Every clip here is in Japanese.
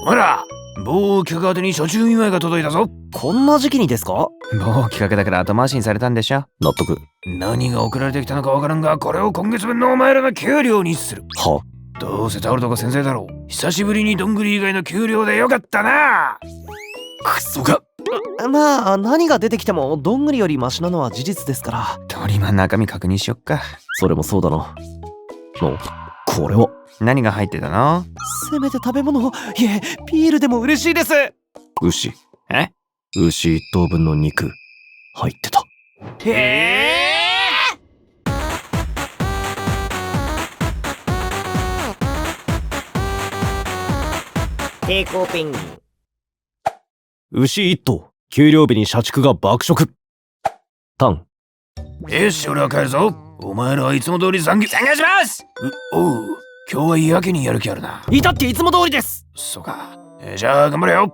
ほら、某企画宛てに初中見舞いが届いたぞ。こんな時期にですか？某企画だから後回しにされたんでしょ。納得。何が送られてきたのかわからんが、これを今月分のお前らの給料にする。は？どうせタオルとか先生だろう。久しぶりにどんぐり以外の給料でよかったな。クソが。まあ何が出てきてもどんぐりよりマシなのは事実ですから。鳥は中身確認しよっか。それもそうだな。これは何が入ってたの？せめて食べ物を、いえビールでも嬉しいです。牛1頭分の肉入ってた。抵抗ペンギン。牛1頭給料日に社畜が爆食。タン。よし、俺は帰るぞ。お前らはいつも通り残業します。おう、今日はやけにやる気あるな。いたっていつも通りです。そうか。じゃあ頑張れよ。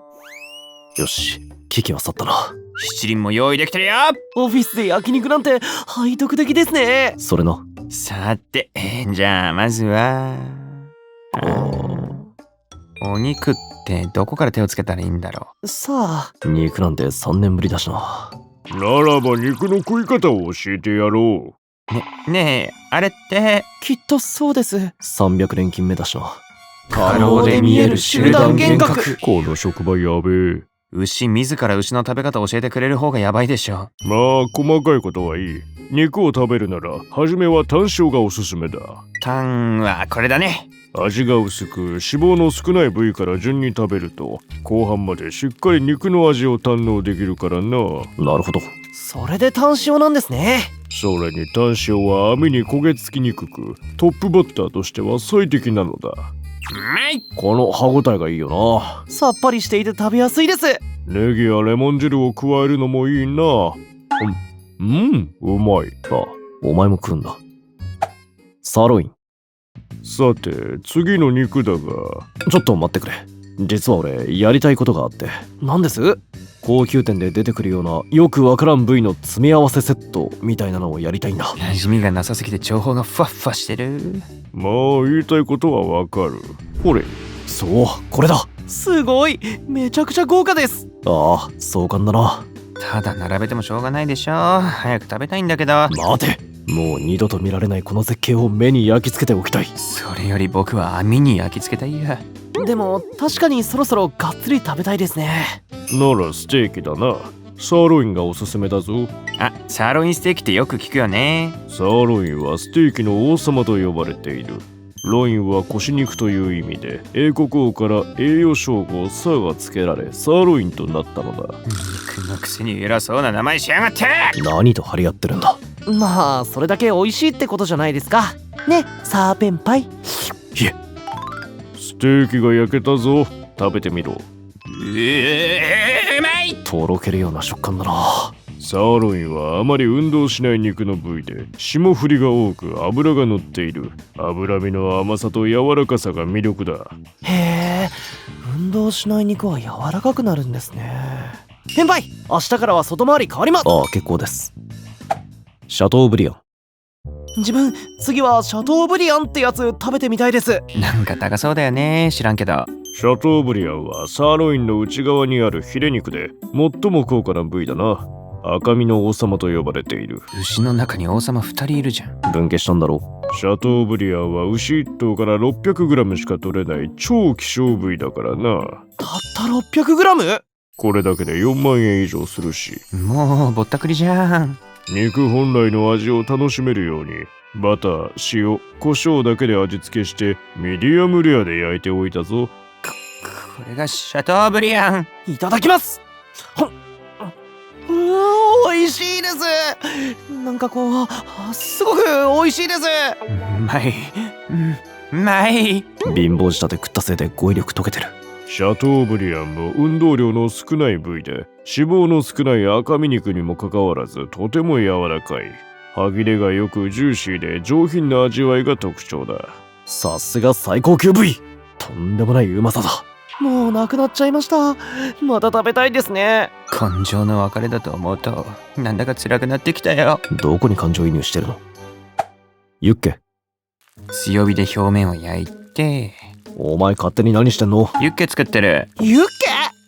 よし、危機は去ったな。七輪も用意できてるよ。オフィスで焼肉なんて背徳的ですね。それな。さて、じゃあまずはお肉ってどこから手をつけたらいいんだろう。さあ、肉なんて3年ぶりだしな。ならば肉の食い方を教えてやろう。ねえ、あれってきっとそうです。300連勤目だしな。過労で見える集団幻覚。この職場やべえ。牛自ら牛の食べ方を教えてくれる方がやばいでしょ。まあ細かいことはいい。肉を食べるなら初めはタン塩がおすすめだ。タンはこれだね。味が薄く脂肪の少ない部位から順に食べると後半までしっかり肉の味を堪能できるからな。なるほど。それでタン塩なんですね。それにタン塩は網に焦げつきにくくトップバッターとしては最適なのだ。この歯ごたえがいいよな。さっぱりしていて食べやすいです。ネギやレモン汁を加えるのもいいな。うまい。あ、お前も食うんだ。サーロイン。さて次の肉だが。ちょっと待ってくれ。実は俺やりたいことがあって。何です？高級店で出てくるようなよくわからん部位の詰め合わせセットみたいなのをやりたいんだ。馴染みがなさすぎて情報がふわっふわしてる。まあ言いたいことはわかる。ほれ。そう、これだ。すごい、めちゃくちゃ豪華です。ああ、壮観だな。ただ並べてもしょうがないでしょ。早く食べたいんだけど。待て、もう二度と見られないこの絶景を目に焼き付けておきたい。それより僕は網に焼き付けたいや。でも確かにそろそろがっつり食べたいですね。ならステーキだな。サーロインがおすすめだぞ。あ、サーロインステーキってよく聞くよね。サーロインはステーキの王様と呼ばれている。ロインは腰肉という意味で英国王から栄誉称号サーが付けられサーロインとなったのだ。肉のくせに偉そうな名前しやがって。何と張り合ってるんだ。まあそれだけ美味しいってことじゃないですかね。サーペンパイ。いえ、ステーキが焼けたぞ。食べてみろ。うまい。とろけるような食感だな。サーロインはあまり運動しない肉の部位で霜降りが多く脂が乗っている。脂身の甘さと柔らかさが魅力だ。へえ、運動しない肉は柔らかくなるんですね。先輩、明日からは外回り変わります。ああ、結構です。シャトーブリアン。自分次はシャトーブリアンってやつ食べてみたいです。なんか高そうだよね。知らんけど。シャトーブリアンはサーロインの内側にあるヒレ肉で最も高価な部位だな。赤身の王様と呼ばれている。牛の中に王様2人いるじゃん。分家したんだろう。シャトーブリアンは牛1頭から 600g しか取れない超希少部位だからな。たった 600g？ これだけで4万円以上するし。もうぼったくりじゃん。肉本来の味を楽しめるようにバター、塩、胡椒だけで味付けしてミディアムレアで焼いておいたぞ。これがシャトーブリアン。いただきます。美味しいです。なんかこうすごく美味しいです。うまい、うまい。貧乏舌で食ったせいで語彙力解けてる。シャトーブリアンも運動量の少ない部位で脂肪の少ない赤身肉にもかかわらずとても柔らかい。歯切れがよくジューシーで上品な味わいが特徴だ。さすが最高級部位。とんでもないうまさだ。もうなくなっちゃいました。また食べたいですね。感情の別れだと思うとなんだか辛くなってきたよ。どこに感情移入してるの？ユッケ。強火で表面を焼いてお前勝手に何してんの？ユッケ作ってる。ユッケ？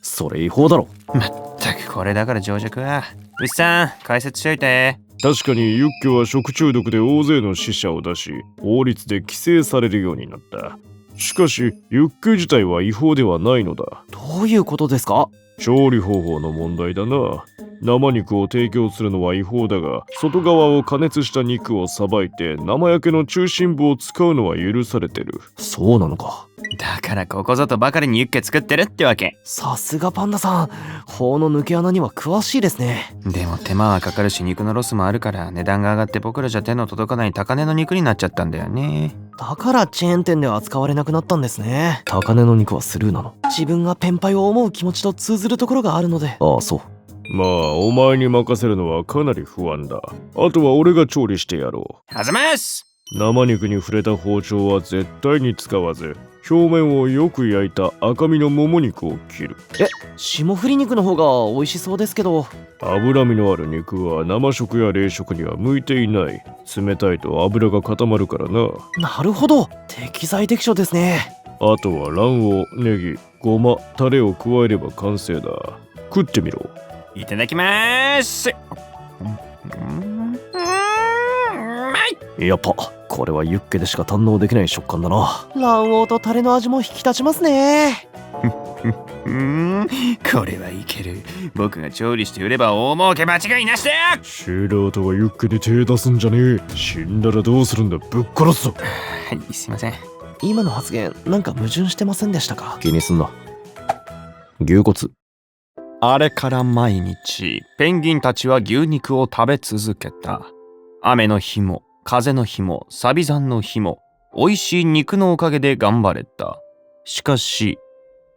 それ違法だろ。まったくこれだから情弱は。牛さん解説しといて。確かにユッケは食中毒で大勢の死者を出し、法律で規制されるようになった。しかしユッケ自体は違法ではないのだ。どういうことですか？調理方法の問題だな。生肉を提供するのは違法だが、外側を加熱した肉をさばいて生焼けの中心部を使うのは許されてる。そうなのか。だからここぞとばかりにユッケ作ってるってわけ。さすがパンダさん、法の抜け穴には詳しいですね。でも手間はかかるし肉のロスもあるから値段が上がって僕らじゃ手の届かない高値の肉になっちゃったんだよね。だからチェーン店では扱われなくなったんですね。高値の肉はスルーなの。自分がペンパイを思う気持ちと通ずるところがあるので。ああ、そう。まあお前に任せるのはかなり不安だ。あとは俺が調理してやろあざます。生肉に触れた包丁は絶対に使わず、表面をよく焼いた赤身のもも肉を切る。霜降り肉の方が美味しそうですけど。脂身のある肉は生食や冷食には向いていない。冷たいと油が固まるからな。なるほど、適材適所ですね。あとは卵黄、ネギ、ごま、タレを加えれば完成だ。食ってみろ。いただきます。やっぱこれはユッケでしか堪能できない食感だな。卵黄とタレの味も引き立ちますね。これはいける。僕が調理して売れば大儲け間違いなしだよ。シェラートがユッケに手出すんじゃねえ。死んだらどうするんだ。ぶっ殺すぞ。はい、すいません。今の発言なんか矛盾してませんでしたか？気にすんな。牛骨。あれから毎日ペンギンたちは牛肉を食べ続けた。雨の日も風の日もサビ山の日も美味しい肉のおかげで頑張れた。しかし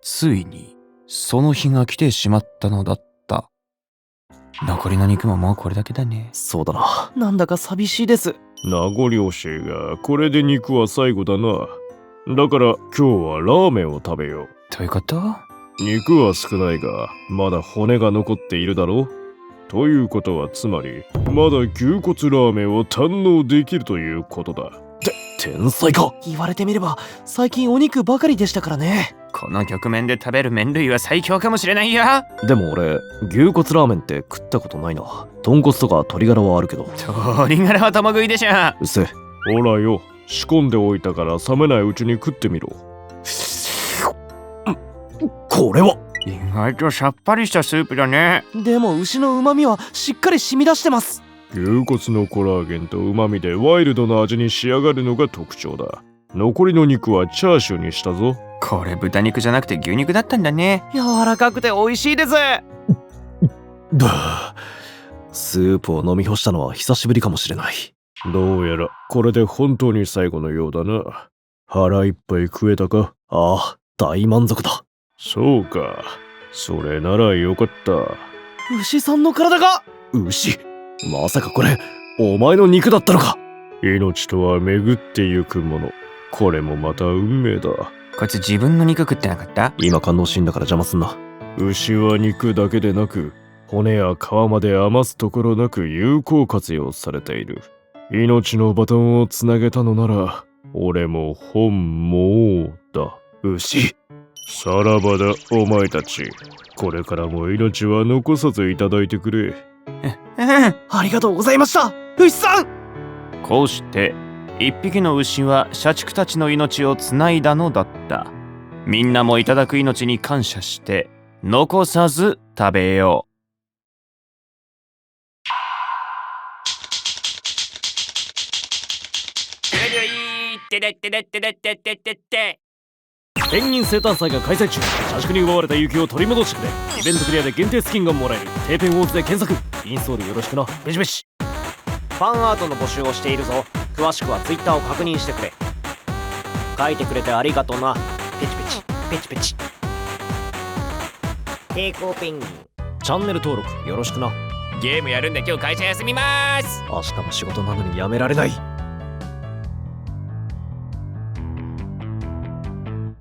ついにその日が来てしまったのだった。残りの肉ももうこれだけだね。そうだな。なんだか寂しいです。名残惜しいが、これで肉は最後だな。だから今日はラーメンを食べよう。どういうこと？肉は少ないが、まだ骨が残っているだろう。ということはつまり、まだ牛骨ラーメンを堪能できるということだ。天才か。言われてみれば最近お肉ばかりでしたからね。この局面で食べる麺類は最強かもしれないよ。でも俺牛骨ラーメンって食ったことないな。豚骨とか鶏ガラはあるけど。鶏ガラは共食いでしょ。うせ。ほらよ、仕込んでおいたから冷めないうちに食ってみろ。これは意外とさっぱりしたスープだね。でも牛の旨味はしっかり染み出してます。牛骨のコラーゲンと旨味でワイルドな味に仕上がるのが特徴だ。残りの肉はチャーシューにしたぞ。これ豚肉じゃなくて牛肉だったんだね。柔らかくて美味しいです。スープを飲み干したのは久しぶりかもしれない。どうやらこれで本当に最後のようだな。腹いっぱい食えたか？ああ、大満足だ。そうか、それならよかった。牛さんの体が。牛？まさかこれお前の肉だったのか？命とは巡ってゆくもの。これもまた運命だ。こいつ自分の肉食ってなかった？今感動シーンだから邪魔すんな。牛は肉だけでなく、骨や皮まで余すところなく有効活用されている。命のバトンをつなげたのなら、俺も本望だ。牛。さらばだ、お前たち。これからも命は残さずいただいてくれ。ありがとうございました、牛さん。こうして一匹の牛は社畜たちの命をつないだのだった。みんなもいただく命に感謝して残さず食べよう。ペンギン生誕祭が開催中。社畜に奪われた雪を取り戻してくれ。イベントクリアで限定スキンがもらえる。テーペンウォーズで検索。インストールよろしくな。ベシベシ。ファンアートの募集をしているぞ。詳しくは Twitter を確認してくれ。書いてくれてありがとうな。ペチペチペチペチ。抵抗ペンギン。チャンネル登録よろしくな。ゲームやるんで今日会社休みます。明日も仕事なのにやめられない。